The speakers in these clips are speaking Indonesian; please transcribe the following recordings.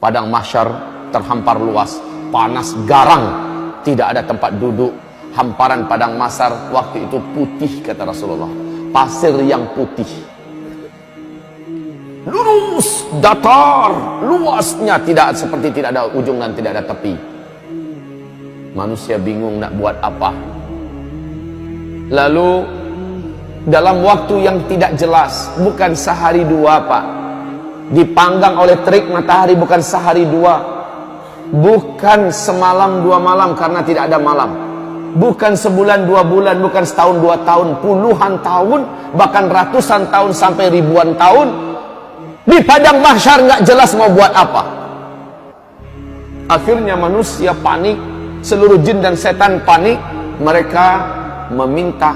Padang mahsyar terhampar luas, panas garang, tidak ada tempat duduk. Hamparan padang mahsyar waktu itu putih, kata Rasulullah, pasir yang putih, lurus, datar, luasnya tidak seperti tidak ada ujung dan tidak ada tepi. Manusia bingung nak buat apa. Lalu dalam waktu yang tidak jelas, bukan sehari dua Pak, dipanggang oleh terik matahari, bukan sehari dua, bukan semalam dua malam karena tidak ada malam, bukan sebulan dua bulan, bukan setahun dua tahun, puluhan tahun, bahkan ratusan tahun sampai ribuan tahun di padang mahsyar, nggak jelas mau buat apa. Akhirnya manusia panik, seluruh jin dan setan panik. Mereka meminta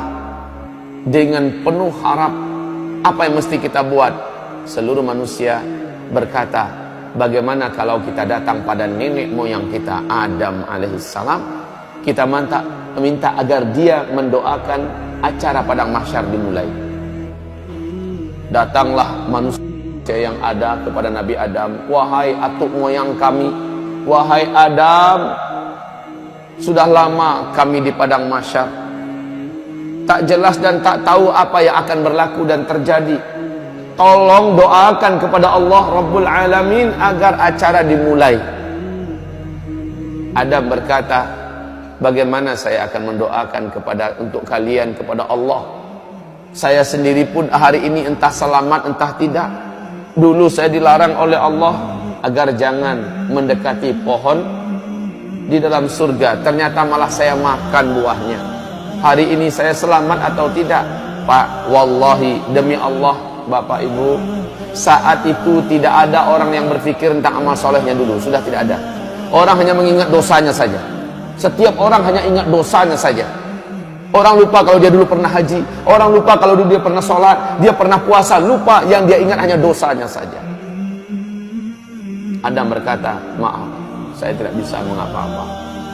dengan penuh harap, apa yang mesti kita buat? Seluruh manusia berkata, bagaimana kalau kita datang pada nenek moyang kita Adam alaihissalam, kita minta agar dia mendoakan acara padang mahsyar dimulai. Datanglah manusia yang ada kepada Nabi Adam, wahai atuk moyang kami, wahai Adam, sudah lama kami di padang mahsyar, tak jelas dan tak tahu apa yang akan berlaku dan terjadi. Tolong doakan kepada Allah Rabbul Alamin agar acara dimulai. Adam berkata, bagaimana saya akan mendoakan untuk kalian kepada Allah? Saya sendiri pun hari ini entah selamat entah tidak. Dulu saya dilarang oleh Allah agar jangan mendekati pohon di dalam surga, ternyata malah saya makan buahnya. Hari ini saya selamat atau tidak? Pak, wallahi demi Allah, Bapak Ibu, saat itu tidak ada orang yang berpikir tentang amal solehnya dulu, sudah tidak ada. Orang hanya mengingat dosanya saja. Setiap orang hanya ingat dosanya saja. Orang lupa kalau dia dulu pernah haji, orang lupa kalau dulu dia pernah sholat, dia pernah puasa, lupa, yang dia ingat hanya dosanya saja. Adam berkata, maaf, saya tidak bisa mengapa-apa,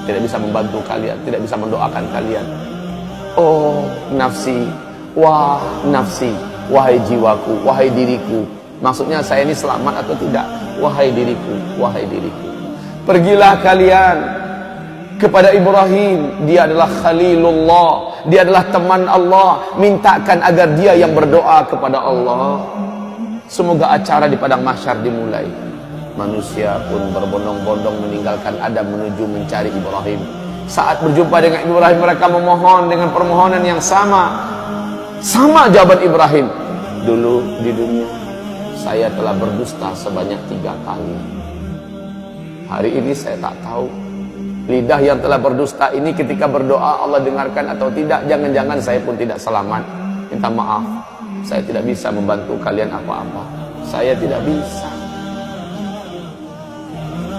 tidak bisa membantu kalian, tidak bisa mendoakan kalian. Oh nafsi, wah nafsi, wahai jiwaku, wahai diriku. Maksudnya saya ini selamat atau tidak? Wahai diriku, wahai diriku. Pergilah kalian kepada Ibrahim, dia adalah Khalilullah, dia adalah teman Allah. Mintakan agar dia yang berdoa kepada Allah. Semoga acara di padang mahsyar dimulai. Manusia pun berbondong-bondong meninggalkan Adam menuju mencari Ibrahim. Saat berjumpa dengan Ibrahim, mereka memohon dengan permohonan yang sama. Sama jawaban Ibrahim. Dulu di dunia saya telah berdusta sebanyak 3 kali. Hari ini saya tak tahu lidah yang telah berdusta ini ketika berdoa Allah dengarkan atau tidak. Jangan-jangan saya pun tidak selamat. Minta maaf, saya tidak bisa membantu kalian apa-apa. Saya tidak bisa.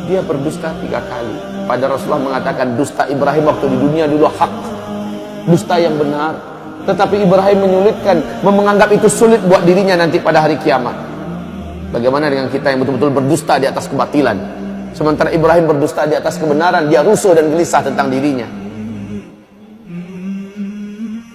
Dia berdusta 3 kali. Pada Rasulullah mengatakan dusta Ibrahim waktu di dunia dulu hak, dusta yang benar. Tetapi Ibrahim menyulitkan, menganggap itu sulit buat dirinya nanti pada hari kiamat. Bagaimana dengan kita yang betul-betul berdusta di atas kebatilan? Sementara Ibrahim berdusta di atas kebenaran, dia rusuh dan gelisah tentang dirinya.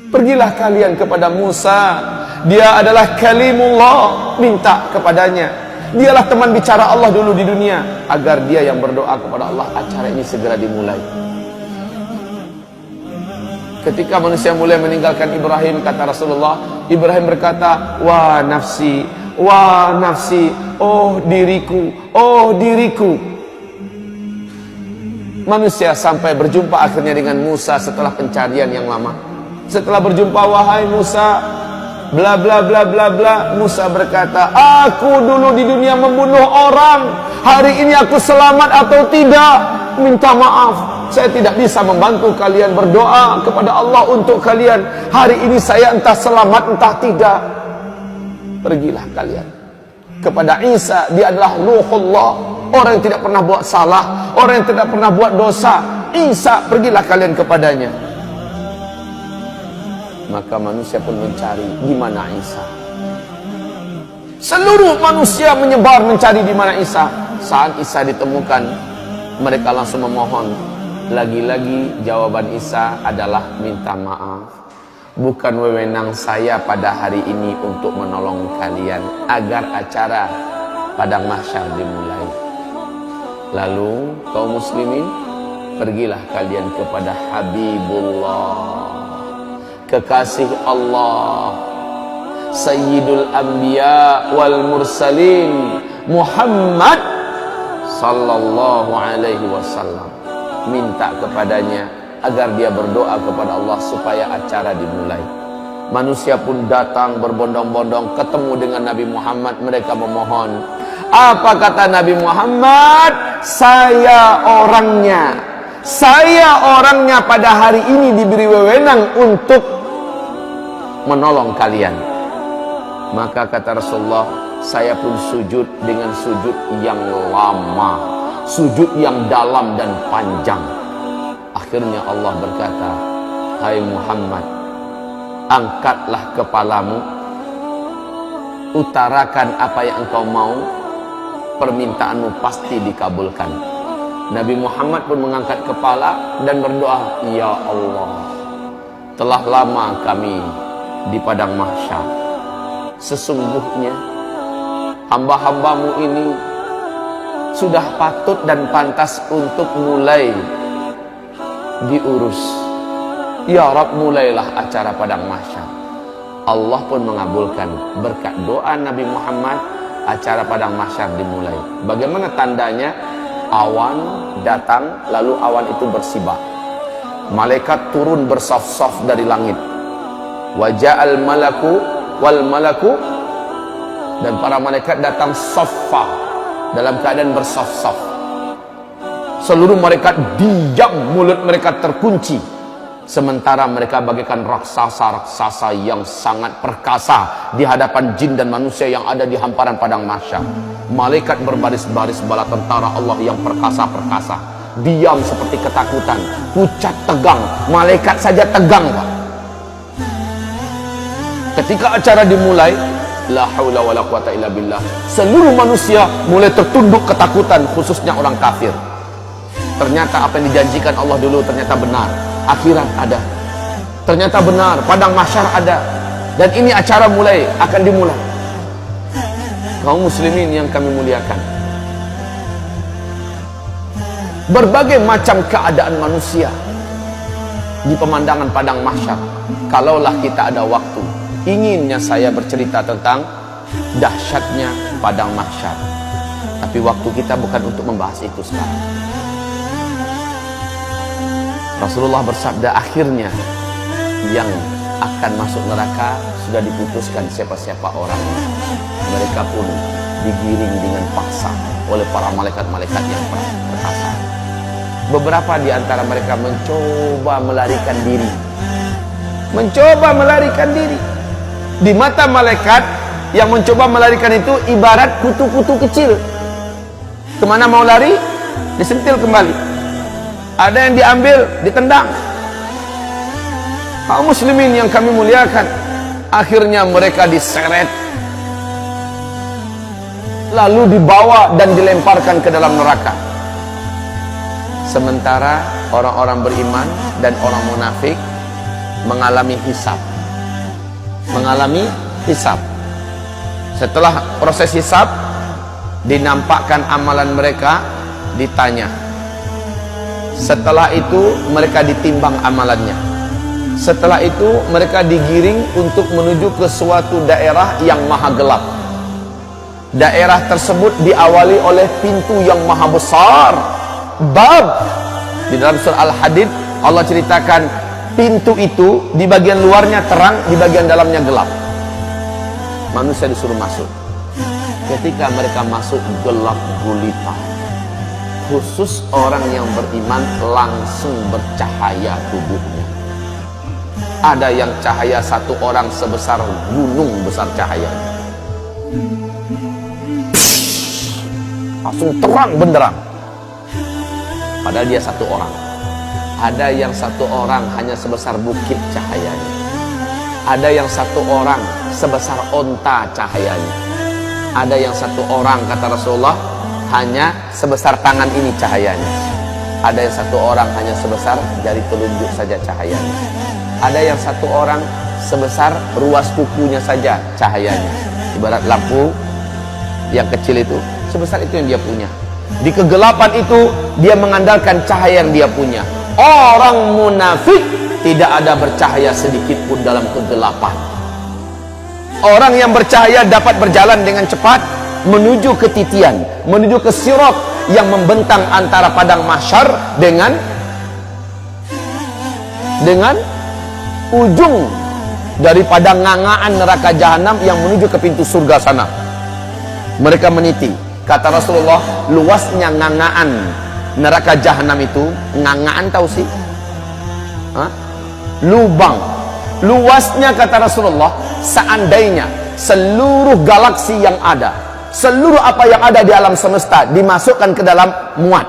Pergilah kalian kepada Musa, dia adalah kalimullah, minta kepadanya. Dialah teman bicara Allah dulu di dunia, agar dia yang berdoa kepada Allah, acara ini segera dimulai. Ketika manusia mulai meninggalkan Ibrahim, kata Rasulullah, Ibrahim berkata, wah nafsi, oh diriku, oh diriku. Manusia sampai berjumpa akhirnya dengan Musa setelah pencarian yang lama. Setelah berjumpa, wahai Musa, bla bla bla bla bla. Musa berkata, aku dulu di dunia membunuh orang, hari ini aku selamat atau tidak? Minta maaf, saya tidak bisa membantu kalian. Berdoa kepada Allah untuk kalian. Hari ini saya entah selamat entah tidak. Pergilah kalian kepada Isa, dia adalah Ruhullah, orang yang tidak pernah buat salah, orang yang tidak pernah buat dosa. Isa, pergilah kalian kepadanya. Maka manusia pun mencari di mana Isa. Seluruh manusia menyebar mencari di mana Isa. Saat Isa ditemukan, mereka langsung memohon. Lagi-lagi jawaban Isa adalah minta maaf. Bukan wewenang saya pada hari ini untuk menolong kalian agar acara padang mahsyar dimulai. Lalu kaum muslimin, pergilah kalian kepada Habibullah, kekasih Allah, Sayyidul Anbiya wal Mursalin, Muhammad sallallahu alaihi wasallam. Minta kepadanya agar dia berdoa kepada Allah supaya acara dimulai. Manusia pun datang berbondong-bondong ketemu dengan Nabi Muhammad. Mereka memohon. Apa kata Nabi Muhammad? Saya orangnya pada hari ini diberi wewenang untuk menolong kalian. Maka kata Rasulullah, saya pun sujud dengan sujud yang lama, sujud yang dalam dan panjang. Akhirnya Allah berkata, hai Muhammad, angkatlah kepalamu, utarakan apa yang engkau mau, permintaanmu pasti dikabulkan. Nabi Muhammad pun mengangkat kepala dan berdoa, ya Allah, telah lama kami di padang mahsyar. Sesungguhnya hamba-hambamu ini sudah patut dan pantas untuk mulai diurus. Ya Rabb, mulailah acara padang mahsyar. Allah pun mengabulkan berkat doa Nabi Muhammad. Acara padang mahsyar dimulai. Bagaimana tandanya? Awan datang, lalu awan itu bersibak. Malaikat turun bersaf-saf dari langit. Waja'al malaku wal malaku, dan para malaikat datang saffa, dalam keadaan bersaf-saf. Seluruh malaikat diam, mulut mereka terkunci, sementara mereka bagaikan raksasa-raksasa yang sangat perkasa di hadapan jin dan manusia yang ada di hamparan padang mahsyar. Malaikat berbaris-baris bala tentara Allah yang perkasa-perkasa, diam seperti ketakutan, pucat tegang. Malaikat saja tegang, Pak. Ketika acara dimulai, la haula wala quwata illa billah, seluruh manusia mulai tertunduk ketakutan, khususnya orang kafir. Ternyata apa yang dijanjikan Allah dulu ternyata benar. Akhirat ada, ternyata benar, padang mahsyar ada, dan ini acara mulai akan dimulai. Kaum muslimin yang kami muliakan, berbagai macam keadaan manusia di pemandangan padang mahsyar. Kalaulah kita ada waktu, inginnya saya bercerita tentang dahsyatnya padang mahsyar, tapi waktu kita bukan untuk membahas itu sekarang. Rasulullah bersabda, akhirnya yang akan masuk neraka sudah diputuskan siapa-siapa orangnya. Mereka pun digiring dengan paksa oleh para malaikat-malaikat yang perkasa. Beberapa di antara mereka mencoba melarikan diri. Di mata malaikat yang mencoba melarikan itu ibarat kutu-kutu kecil. Kemana mau lari? Disentil kembali. Ada yang diambil, ditendang. Kaum muslimin yang kami muliakan, akhirnya mereka diseret, lalu dibawa dan dilemparkan ke dalam neraka. Sementara orang-orang beriman dan orang munafik mengalami hisab. Setelah proses hisab, dinampakkan amalan mereka, ditanya. Setelah itu mereka ditimbang amalannya. Setelah itu mereka digiring untuk menuju ke suatu daerah yang maha gelap. Daerah tersebut diawali oleh pintu yang maha besar, bab. Di dalam surah Al-Hadid Allah ceritakan pintu itu di bagian luarnya terang, di bagian dalamnya gelap. Manusia disuruh masuk. Ketika mereka masuk, gelap gulita. Khusus orang yang beriman langsung bercahaya tubuhnya. Ada yang cahaya satu orang sebesar gunung besar cahayanya. Langsung terang benderang. Padahal dia satu orang. Ada yang satu orang hanya sebesar bukit cahayanya. Ada yang satu orang sebesar onta cahayanya. Ada yang satu orang, kata Rasulullah, hanya sebesar tangan ini cahayanya. Ada yang satu orang hanya sebesar jari telunjuk saja cahayanya. Ada yang satu orang sebesar ruas kukunya saja cahayanya. Ibarat lampu yang kecil itu, sebesar itu yang dia punya. Di kegelapan itu dia mengandalkan cahaya yang dia punya. Orang munafik tidak ada bercahaya sedikit pun dalam kegelapan. Orang yang bercahaya dapat berjalan dengan cepat menuju ke titian, menuju ke sirat yang membentang antara padang mahsyar dengan ujung daripada ngangaan neraka jahanam yang menuju ke pintu surga sana. Mereka meniti. Kata Rasulullah, luasnya ngangaan neraka jahanam itu, ngangaan tahu sih? Lubang. Luasnya kata Rasulullah, seandainya seluruh galaksi yang ada, seluruh apa yang ada di alam semesta dimasukkan ke dalam muat.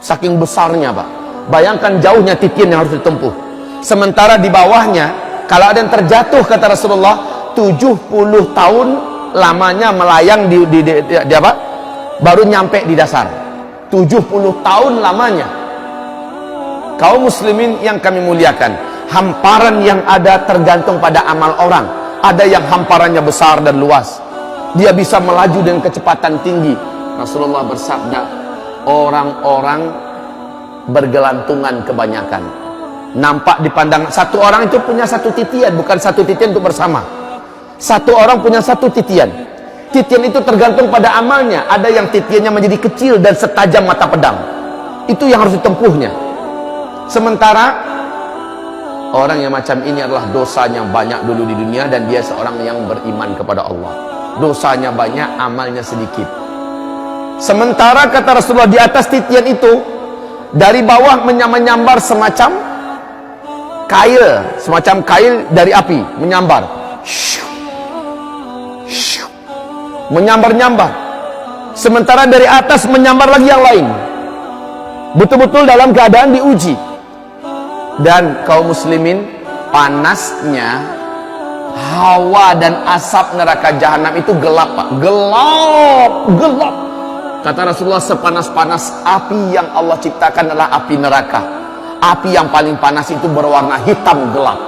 Saking besarnya, Pak. Bayangkan jauhnya titian yang harus ditempuh. Sementara di bawahnya, kalau ada yang terjatuh kata Rasulullah, 70 tahun lamanya melayang di apa? Baru nyampe di dasar. 70 tahun lamanya. Kaum muslimin yang kami muliakan, hamparan yang ada tergantung pada amal orang. Ada yang hamparannya besar dan luas, dia bisa melaju dengan kecepatan tinggi. Rasulullah bersabda, orang-orang bergelantungan kebanyakan. Nampak dipandang, satu orang itu punya satu titian, bukan satu titian untuk bersama. Satu orang punya satu titian. Titian itu tergantung pada amalnya. Ada yang titiannya menjadi kecil dan setajam mata pedang. Itu yang harus ditempuhnya. Sementara orang yang macam ini adalah dosanya banyak dulu di dunia dan dia seorang yang beriman kepada Allah. Dosanya banyak, amalnya sedikit. Sementara kata Rasulullah, di atas titian itu dari bawah menyambar semacam kail dari api, menyambar. Menyambar-nyambar. Sementara dari atas menyambar lagi yang lain. Betul-betul dalam keadaan diuji. Dan kaum muslimin, panasnya hawa dan asap neraka jahanam itu gelap, Pak. Gelap. Kata Rasulullah, sepanas-panas api yang Allah ciptakan adalah api neraka. Api yang paling panas itu berwarna hitam gelap.